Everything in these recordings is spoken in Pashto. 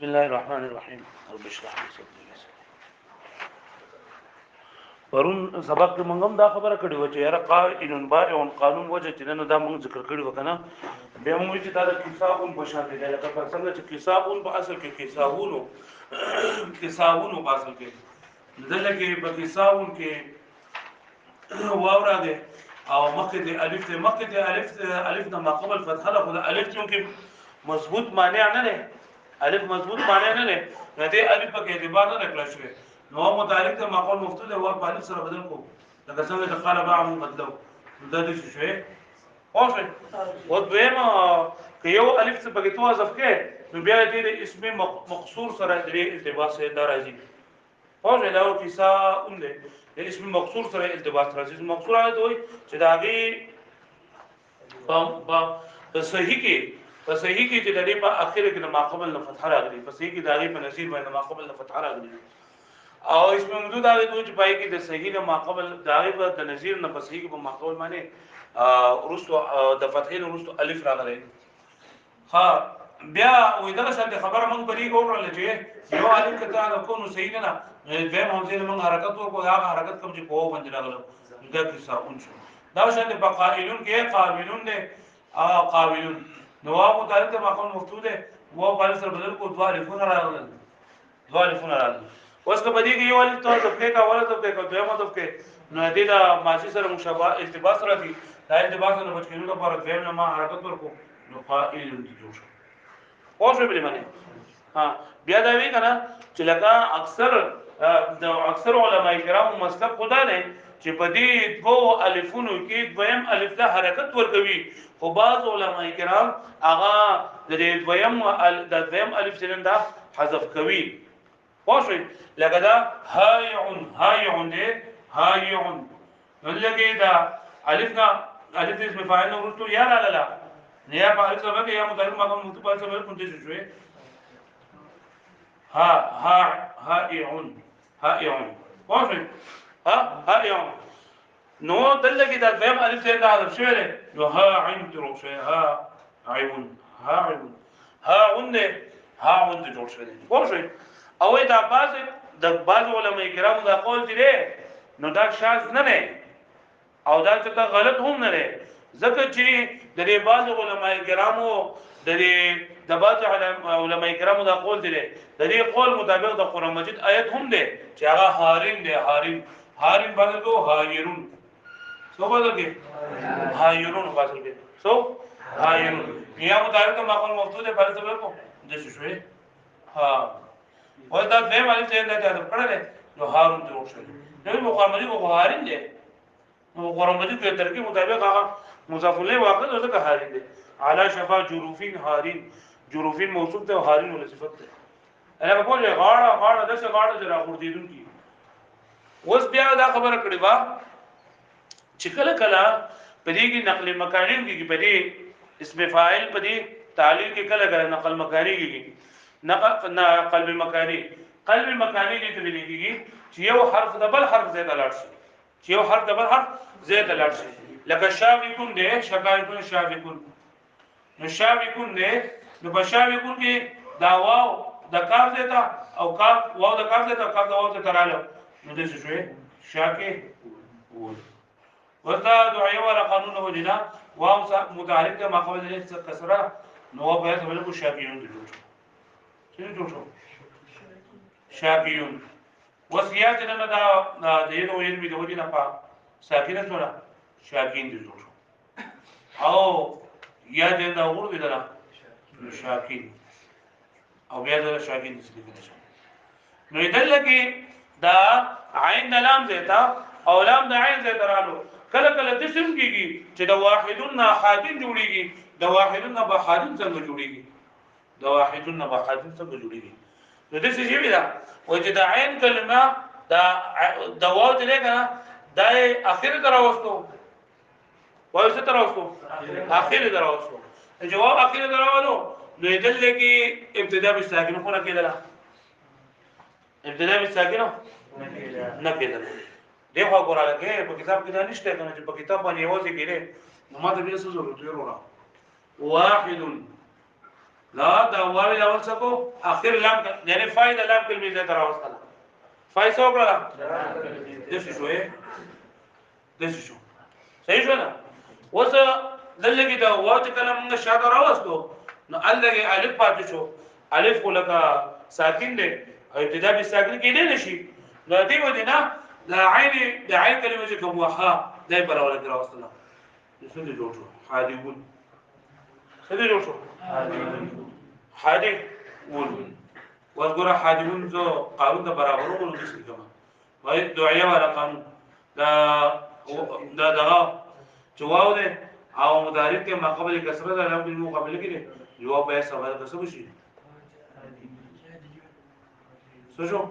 بسم الله الرحمن الرحیم. رب اشرح لي صدري پرون سبق کې موږ هم دا خبره کړې و چې یاره قائل بائع قانون وجه چې نن دا موږ ذکر کړی وکنه بیا موږ چې دا د کسابون په شان دی لکه څنګه چې کسابون په اصل کې کسابونو کسابونو په اصل کې دلته په کسابون کې واو راغی او مخکې د الف ته مخکې د الف نه ما قبل فتحه ده خو د الف چې مضبوط معنی نه لري الف مضبوط معنی نه لري د دې الف په کې اعتبار نه کړل شوی نو متعلق ته مقول مفتوح او په الف سره بدل کو لکه څنګه چې قال باع بدلو د دې شوی اوسه او دویمه که یو الف څخه په کې تو حذف کې نو بیا دې اسم مقصور سره د التباس سره راځي اوسه دا کیسه اونده د اسم مقصور سره التباس راځي مقصور هغه دوی چې داغي په صحیح کې چې د دې په اخر کې د ماقبل نه فتح راغلي په صحیح کې داغي په نظیر باندې ماقبل نه فتح راغلي او اسم ممدود هغه دوی چې پای کې د صحیح نه ماقبل داغي په د نظیر نه په صحیح کې په ماقبل باندې ورستو د فتحین ورستو الف راغلي ها بیا وې دا څنګه خبره مونږ په دې ګورل چې یو الف کته د کوم صحیح نه به مونږ مونږ حرکت ورکو دا حرکت کوم چې په باندې راغلو دا کیسه اون شو دا څنګه بقائلون کې قابلون نه قابلون نو هغه متعلق مقام مفتوح ده وو په سر بدل کو دوه الفونه راغلل دوه الفونه راغلل اوس که بدی کې یو الف ته ځکه کا ولا ته کا دوه مطلب کې نو دې دا ماضی سره مشابه التباس راځي دا التباس نه بچ کېنو لپاره دویم نه ما حرکت ورکو نو قائل دي جوړ شو اوس به معنی ها بیا دا وی کنه چې لکه اکثر علما کرام مسلک خدا نه چې په دې دوه الفونو کې دویم الف ته حرکت ورکوي خو بعض علما کرام هغه د دویم الف څخه حذف کوي واښوي لکه دا هایعون دې هایعون ولګي دا الف اسم فاعل نو ورته یا لا لا نه په الف سبب یا متعلق مقام مکتوب په سبب کوم شوي هایعون واښوي هایعون نو دلته دا دویم الف څخه حذف شوی دی نو ها عین تر شوی ها عیون ها عون ته جوړ شوی دی واښوي او دا بعض علماء کرام دا قول دي نو دا شاذ نه نه او دا څه غلط هم نه نه ځکه چې د دې بعض علماء کرامو د بعض علماء کرامو دا قول دي د دې قول مطابق د قران مجید آیت هم ده چې هغه حارم دي حارم بدل کو هایرون سو بدل کې هایرون بدل کې سو هایرون یا مطابق مقام مفتوح ده پر سبب کو د شوي ها و دا دیم علی ته نه ته پړل نو هارون ته وښه نو مقامري کو هارین دي نو قران مجید په ترکیب مطابق هغه مضاف الیه واقع ده که هارین دي علی شفا جروفین هارین جروفین موصوف ته هارین ول صفت ده انا په وجه غاړه دغه غاړه جرا خورتیدون کی اوس بیا دا خبره کړې وا چې کله په دې کې نقل مکانی کې په دې اسم فاعل په دې تعلیل کې کله نقل مکانی کې قلب مکانی دې ته ویل کېږي چې یو حرف د بل حرف زیات لاړ شي لکه شاویکون دې شکایکون شاویکون نو شاویکون دې نو بشاویکون کې دا واو د کاف زیتا او کاف واو د کاف زیتا کاف د واو ته تراله نو دې شوي شاکه ورته دعایه ولا قانون وجنا واو متعلق د مقابل له کسره نو په هغه ولکو شاکیون دي جوړ شاکیون وصیات نه دا د یو علمي د وجه نه په ساکینه سره شاکین دي جوړ او یا دې دا ور دي دا شاکین او بیا دا شاکین دي څه نو دې لګي دا عین د لام زیتا او لام د عین زیتا رالو کله د اسم کېږي چې د واحدن حادن جوړيږي د واحدن به حادن څنګه جوړيږي د واحدن به حادن څنګه جوړيږي نو د څه شی دا و چې د عین کلمه د واو دې کنه د اخر دراوستو وایو څه دراوستو اخر دراوستو جواب اخر دراولو نو دل کې ابتدا بالساکن خو نه کېدله ابتدا بالساکن نه کېدله دغه وګوراله کې په کتاب کې دا نشته کنه چې په کتاب باندې یوازې کېږي نو ماته به څه ضرورت ورونه واحد لا دا واو الاول سکو اخر لام یعنی فائدہ لام کلمې زه تراوستله فائدہ وکړه دې شوې دې شو صحیح شو نه اوس دلته دا واو چې کله موږ شاده راوستو نو الګي الف پاتې شو الف ولکه ساکن دی او ابتدا به ساکن کېدې نشي نو دې ودینا لا عین د عین کلمه چې کوم وها دای پر اول راوستله څه دې جوړ شو حادیون څه دې جوړ شو حادیون وذكر حادیون زو قانون د برابرولو نشي کما وای دعایه ولا قانون دا دغه جواب ده او مضارع کې ما قبل کسره ده لم بالمو قبل کې جواب به سبب کسب شي سوچو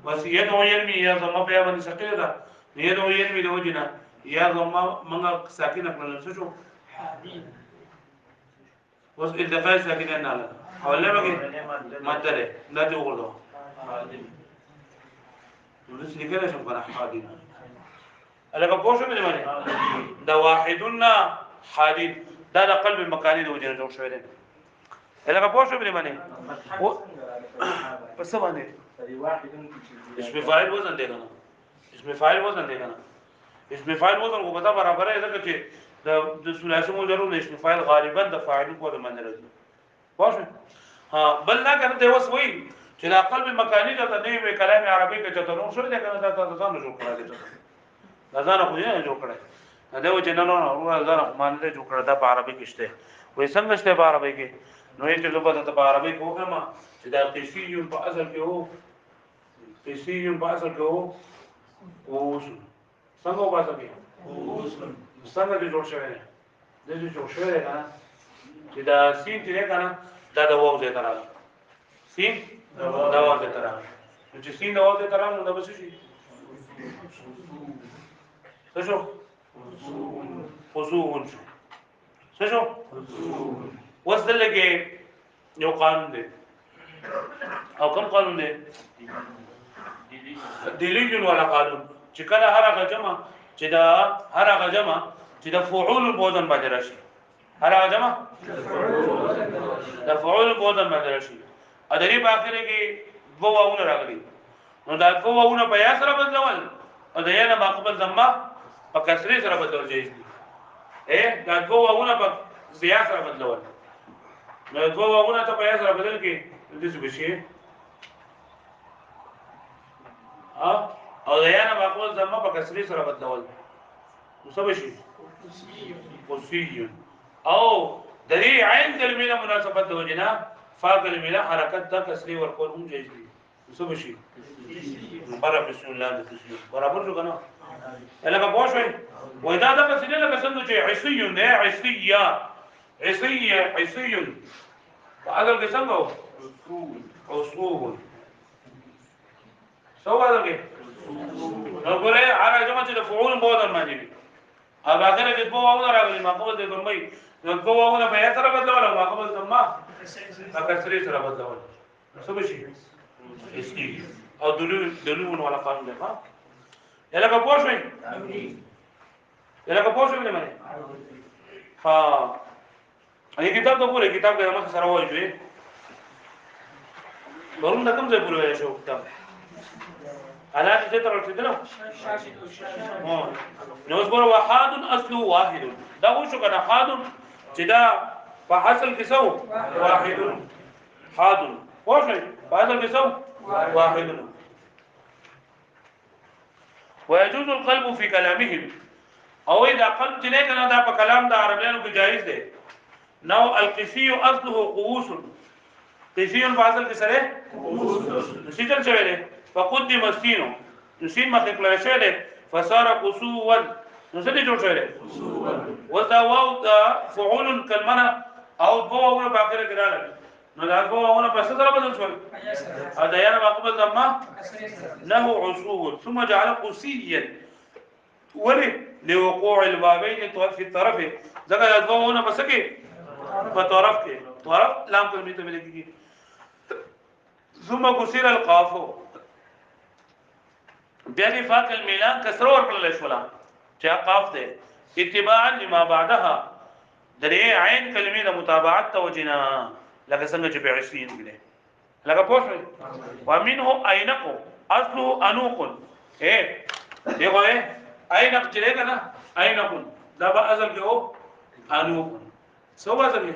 بس يدعو يرمي يا زما په باندې سکه ده يدعو يرمي د وجنا یا زما منګه ساکنه کړل سوچو اوس التقاء ساکنه نه لاله حواله مګي ماده ده دې وګورئ نو څه لیکل شم کنه حادث الګه پوښتنه مې باندې دا واحدنا حادث دا د قلب المکانی د وجنه جوړ شوی دی الګه پوښتنه مې باندې پس باندې اسم فاعل وزن دی کنه اسم فاعل وزن دی کنه اسم فاعل وزن کو پتا برابر ہے ځکه چې د ثلاثي مجرد اسم فاعل غالبا د فاعل کو د منځ راځي پوښتنه ها بل نه کنه دی وس وای چې د قلب المکانی د نوې کلام عربي کې چې تنو شو دی کنه دا ځان جوړ کړی دی ځان خو نه جوړ کړی دا و چې نه ځان مان دې جوړ کړی دا په عربي کې شته وې څنګه شته په عربي کې نو یې چې لوبه په عربي کې وکړم چې دا قصي په اصل کې وو قصي په اصل کې وو اوس څنګه وباسه کې اوس څنګه دې جوړ شوی دی دې جوړ شوی دی کنه چې دا سین چې کنه دا د واو دې تراله سین دا واو دې تراله چې سین دا واو دې تراله نو دا به شي څه شو خصوص شو څه شو وس دلته یو قانون دی او کوم قانون دی دلیل ولا قانون چې کله هر جمع چې دا هر جمع چې د فعول بودن باندې راشي هر جمع د فعول بودن باندې راشي ا دې په اخر کې دوه واونه راغلي نو دا دوه واونه په یا سره بدلول او دا یا ما قبل ضمه په کسری سره بدلول جایز دي دا دوه واونه په بیا سره بدلول نو دوه واونه ته په یا سره بدل کې د څه بشي او دا یا ما قبل ضمه په کسری سره بدلول نو څه بشي قصي او د دې عین کلمې مناسبت د وجنا فا کلمې حرکت د کسری ورکول هم جایز دي څه بشي برابر بسم الله د تسبیح برابر شو کنه لکه پوښوي وای دا د کسری لکه څنګه چې عصي نه عصي اگر که څنګه اصول سو هذا نو ګره هغه جمع چې د فعول بودن باندې وي او اخر کې دوه واونه راغلي ما قبل د ګرمي نو دوه واونه په یا سره بدلول او ما قبل د ما کسری سره بدلول څه بشي اسکی او دلون ولا قانون ده ها یلکه پوښوي نه مې ها ای کتاب ته پوره کتاب کې ما سره وایي ورون کوم ځای پوره شو کتاب علاج دې تر رسیدلو نو زبر واحد اصل واحد دا وشو کنه حاد چې دا په حاصل کې سو واحد حاد وشو په حاصل کې سو واحد ويجوز القلب في كلامهم او اذا قلب نه کنه دا په کلام د عربیانو کې جایز دی نو القسی اصله قوس قسی په اصل کې سره قوس نشیدل شوی دی فقدم السين نسين ما تکل شوی دی فصار قسوا نو څه دي جوړ شوی دی وذا واو فعول كلمه او بوونه په اخر کې راغلی نو دا بوونه په څه سره بدل شول دا یا مقبل ضمه له عصور ثم جعل قسيا ولي لوقوع البابين في الطرف ذکر بوونه په څه کې په طرف کې طرف لام کلمې ته ملګری ثم كسر القاف بیانی فاق الميلان کسر ورکړل شو چې قاف ده اتباعا لما بعدها درې عین کلمې د متابعت توجنا لکه څنګه چې په 20 کې ده لکه پوښتنه ومنه اينق اصله انوق ايه دیکھو ايه اينق چې ده کنه اينق دا به اصل کې هو انوق سو اصل کې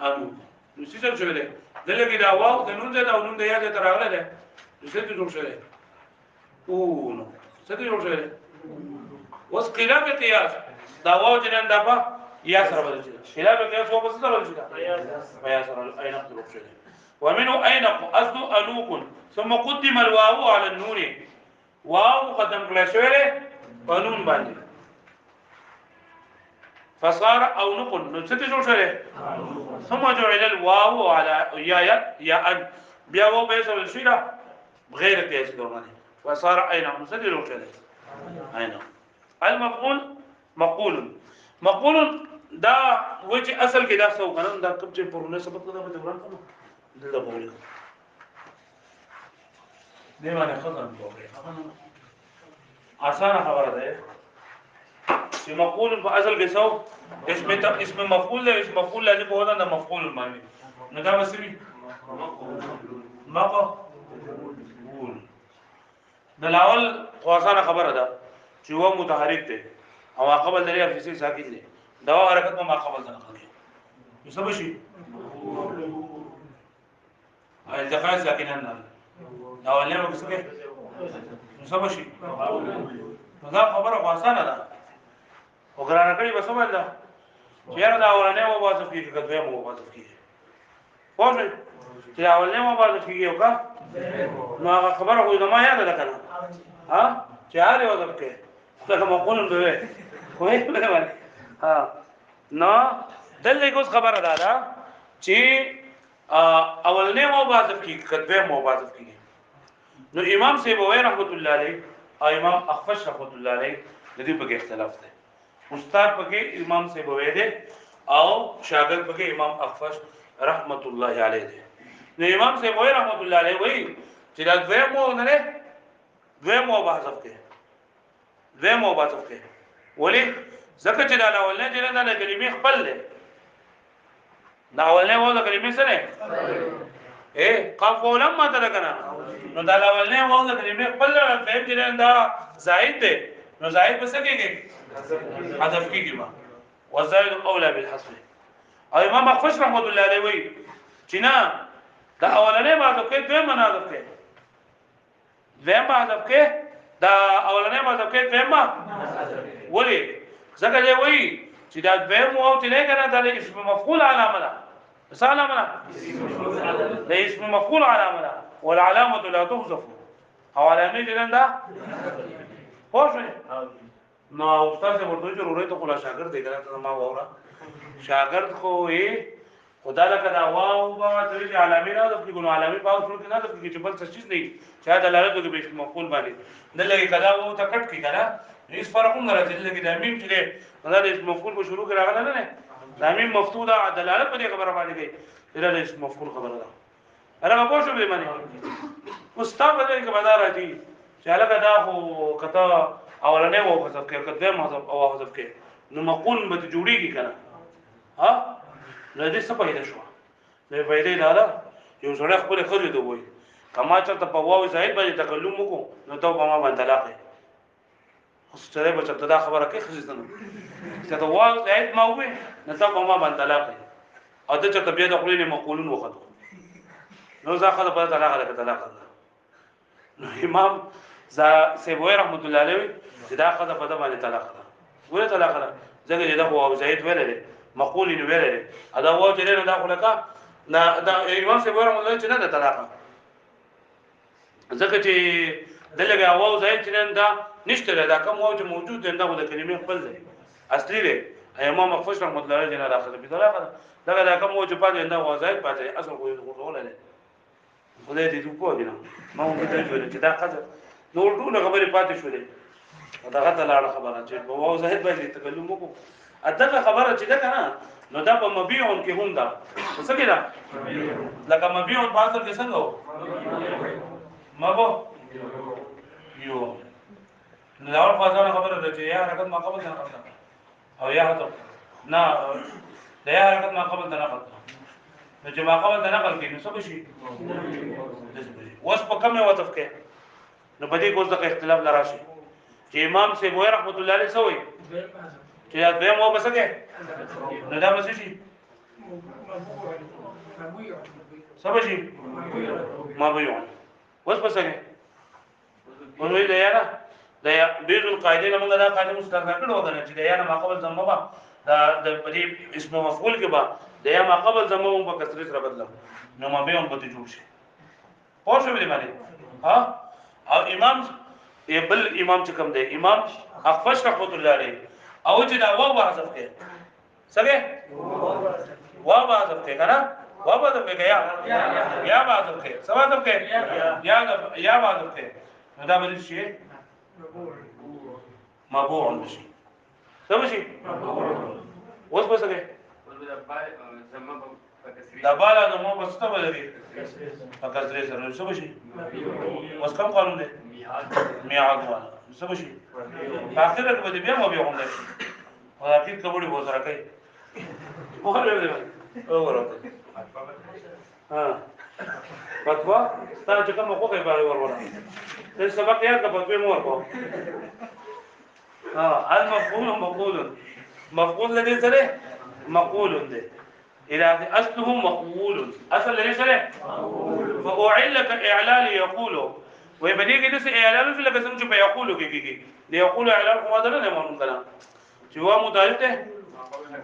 انوق نو څه څه ده دلته دا واو د نون ده او نون ده یا ده راغله ده څه څه جوړ شوی او نو څه څه جوړ شوی اوس خلاف قياس دا واو جنن دغه یا سره بدل شي خلاف قياس هو بس سره بدل شي یا سره اين اختلف شي ومنه اين اصل انوق ثم قدم الواو على النون واو قدم کړه شوی قانون باندې فصار او نقل نو څه جوړ شوی ثم جعل الواو على يا بیا و به سره شي غیر قياس دورانه وصار اين نو څه جوړ شوی اين المفعول مقول دا وجه اصل کې دا څو کنه دا کوم چې پرونه سبق دا به وران کوم دلته بوله دی باندې خزان کوي آسان خبره ده چې مقول په اصل کې څو اسم مفعول له اسم مفعول لازم هو دا مفعول باندې نو دا مسوي مقول دلاول خو آسان خبره ده چې هو متحرک دی او قبل درې افسي ساکن دي دا حرکت ما قبل ځنه کوي نو څه بشي التقاء ساکنان نه دا ولې موږ څه کوي نو څه بشي دا خبره واسانه ده وګرانه کړي بس ولا چیرې دا ولنه مو واسف کیږي کله مو واسف کیږي پوه چې اولنه مو واسف کیږي او کا نو هغه خبره خو ما یاد ده کنه ها چې هغه واسف کوي څنګه مقول به وای په باندې ها نو دلته اوس خبره ده چې اولنه مو واسف کیږي کله مو واسف کیږي نو امام سیبوی رحمت الله علیه او امام اخفش رحمت الله علیه د دې په اختلاف ده استاد پکې امام سیبوی دی او شاګرد پکې امام اخفش رحمت الله علیه دی نو امام سیبوی رحمت الله علیه وایي چې دا دویمو نه دویمو بحث کوي ولی ځکه چې دا اولنه چې دا کلمې خپل دی دا اولنه وو د کلمې سره قاف ولما تلقنا نو دا اولنه وو د کلمې خپل فهم چې دا زائد دی نو زائد بس کېږي حذف کېږي ما وزائد اولى بالحذف او امام اخفش رحمت الله علیه وی چې نه دا اولنه ما د کې دوه مناظر کې دوه حذف کې دا اولنه ما د کې دوه ولی ځکه دی وی چې دا دوه مو چې نه کنه دا اسم مفعول علامه ده علامه ده اسم مفعول علامه ده والعلامه لا تحذف او علامه دې دا خوښ نو استاد ورته ضرورت خو لا شاګرد دی کنه ما وره شاګرد خو یې خدا لکه دا واو با چې علامه نه د کوم علامه په اصل کې نه د چې بل څه چیز نه شاید دلالت کوي په مفعول باندې دلته کدا وو ته کټ کی کنه هیڅ فرق نه راځي لکه د میم چې دا د مفعول په شروع کې راغله نه د میم مفتوح ده دلالت په دې خبره باندې کوي دا د اسم مفعول خبره ده هغه په شو به باندې استاد دې کې بدار راځي چې هغه دا خو کته اولنه وو حذف کې کده مذهب او حذف کې نو مقول به جوړیږي کنه ها نو دې څه پیدا شو نو پیدا دا یو سره خپل خرید دی وای کما چې ته په واو زائد باندې تکلم وکړو نو ته په ما باندې طلاق اوس سره به چې دا خبره کې خزیدنه چې ته واو زائد ما وې نو ته په ما باندې طلاق او ته چې بیا د خپل مقولون وخت نو ځکه په طلاق لکه طلاق نو امام سیبوی رحمت الله علیه چې دا خدای په باندې طلاق ده ولې طلاق ده ځکه دا واو زائد ویل دي مقول نو ویل دي دا واو چې نه داخله کا دا امام سیبوی رحمت الله چې نه طلاق ځکه چې دلته واو زائد چې دا نشته دا کوم واو چې موجود دی دا د کلمې خپل دی اصلي دی امام اخفش رحمت الله علیه نه داخله په طلاق دا کوم واو چې پاتې دا واو زائد پاتې اصل خو ورول دی خدای دې دوی په دې نو ما هم دې ویل چې دا قدر نور ټول خبرې پاتې شولې دا غته لاړه خبره چې په واو زائد باندې تکلم وکړو اته خبره چې دا کنه نو دا په مبيعون کې هم دا څه کې دا لکه مبيعون په اصل کې څنګه و مبو یو نو دا اول فازانه خبره ده چې یا حرکت ما قبل نه او یا حذف نه دا یا حرکت ما قبل نه نو چې ما قبل د نقل کې نو څه بشي اوس په کومه وصف کې نو په دې کې اوس د اختلاف لراشي چې امام سے وای رحمت الله علیه سوې چې دا به مو بسګه نو دا بس شي سبشي ما بيون اوس بسګه ونوې دا یاره دا بیرو القاعده موږ دا قاعده مستقره کړو غواړم چې دا یاره ما قبل زمو با دا د پدې اسم مفعول کې با دا یا ما قبل زمو په کسر سره بدل نو ما بيون به جوړ شي پوه شو دې باندې ها او امام بل امام چې کوم دی امام اخفش رحمت الله علیه او چې دا واو حذف کړي څنګه واو حذف کړي کنه واو حذف کړي یا حذف کړي سوا حذف کړي یا حذف کړي نو دا به شي مبوع شي څه شي اوس به څنګه دا بالا نو مو بس ته ولري فقط درې سره څه شي اوس کوم قانون دی میعاد والا څه شي اخر کې به بیا مو بیا هم دی او اخر کبوړي وو سره کوي وګورئ دې وګورئ ها فتوا ستاسو کوم خو کوي باندې ورونه د سبق یاد د فتوا مو ورکو المفعول مفعول الذي سره مقول ده الى اصله مقول اصل الذي سره فاعل اعلال يقول ويبدي كده اعلال في لك سمجھ په يقول کې دي يقول اعلال هو ده نه مونږ کلام چې هو متعلق ده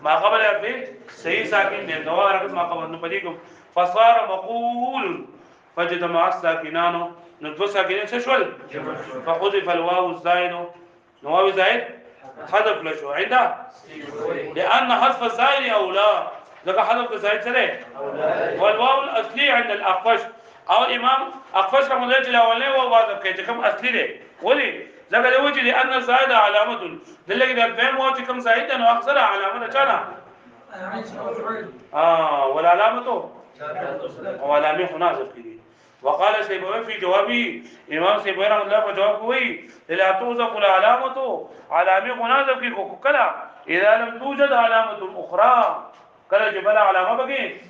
ما قبل به صحیح ساکن ده نو حرکت ما قبل نو پدې کوم فصار مقول فجد مع الساكنان نو دو ساکنین څه شول فحذف الواو الزائد نواو زائد حذف لشو عنده لأن حذف الزائد أولى ذكر حذف الزائد سره والواو الأصلي عند الأقفش أو الإمام أقفش رحمه الله جل وعلا وواضح كي كم أصلي له ولي ذكر وجه لأن الزائد علامة دلك ده فهم وجه كم زائد أنه أكثر علامة كنا والعلامة وعلامة حناسب كده وقال سيبوي في جوابه امام سيبوي رحمه الله په جواب کوي لا توظف العلامه علامه مناسب کی کو کلا اذا لم توجد علامه اخرى کلا جبل علامه بگی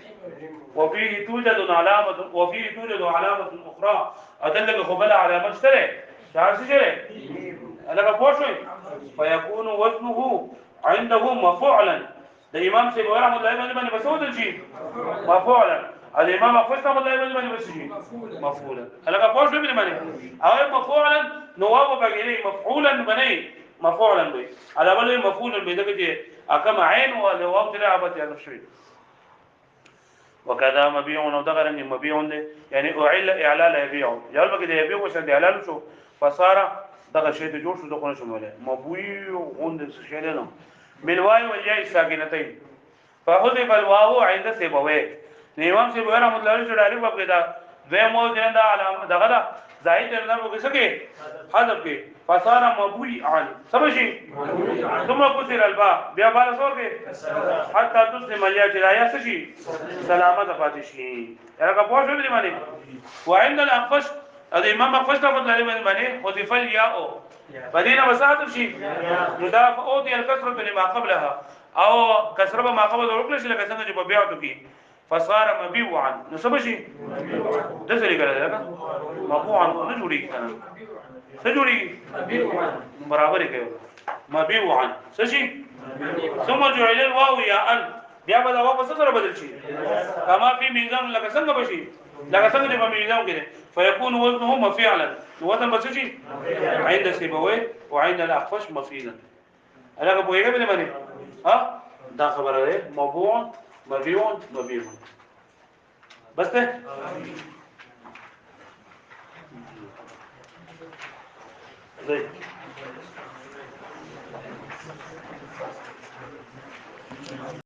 وفيه توجد علامه اخرى ادلك قبل علامه سره شار سره الګه پوښوي فيكون وزنه عنده مفعولا ده امام سيبوي رحمه الله باندې بسود شي مفعولا الامام اخفش رحمه الله باندې بسجي مفعولا الګه پوښ به باندې او مفعولا نواب بغیر مفعولا بني مفعولا به على بل مفعولا به دغه دي اكم عين ولا واو تلعبت يعني شوي وكذا مبيع ودغه رنګ مبيع دي يعني اعل اعلال يبيع يقول بګه يبيع وشل دي اعلان شو فصار دغه شی ته جوړ شو دغه شموله مبيع غوند شي له من واو والياء ساكنتين فحذف الواو عند سيبويه امام سے بغیر رحمت الله علیه جوړالي په دا زمو جندا علامه دغه زائد درنه وګسکه حذف کې فصار مبوي عن سمجي ثم كسر الباء بیا بار سور کې حتى تسلم اليا جرايا سشي سلامت فاتشي هغه په شو دي باندې وعند الاقفش الامام اقفش رحمت الله علیه باندې حذف الياء بدينا مساعد شي مضاف او دي الكسره لما قبلها او كسره ما قبل ركن شي لکه څنګه چې په بیا ټکی فصار مبيوعا نسبشي دسري کړه دا مبيوعا نه جوړي کنه څه جوړي برابر کوي مبيوعا سشي ثم جعل الواو يا ان بیا به دا واو سره بدل شي کما في ميزان لکه څنګه بشي لکه څنګه چې په ميزان کې فيكون وزنه مفعلا وزن بسشي عند سيبويه وعند الاخفش مفعلا هغه په یوه باندې ها دا خبره ده موضوع مبيع بس ده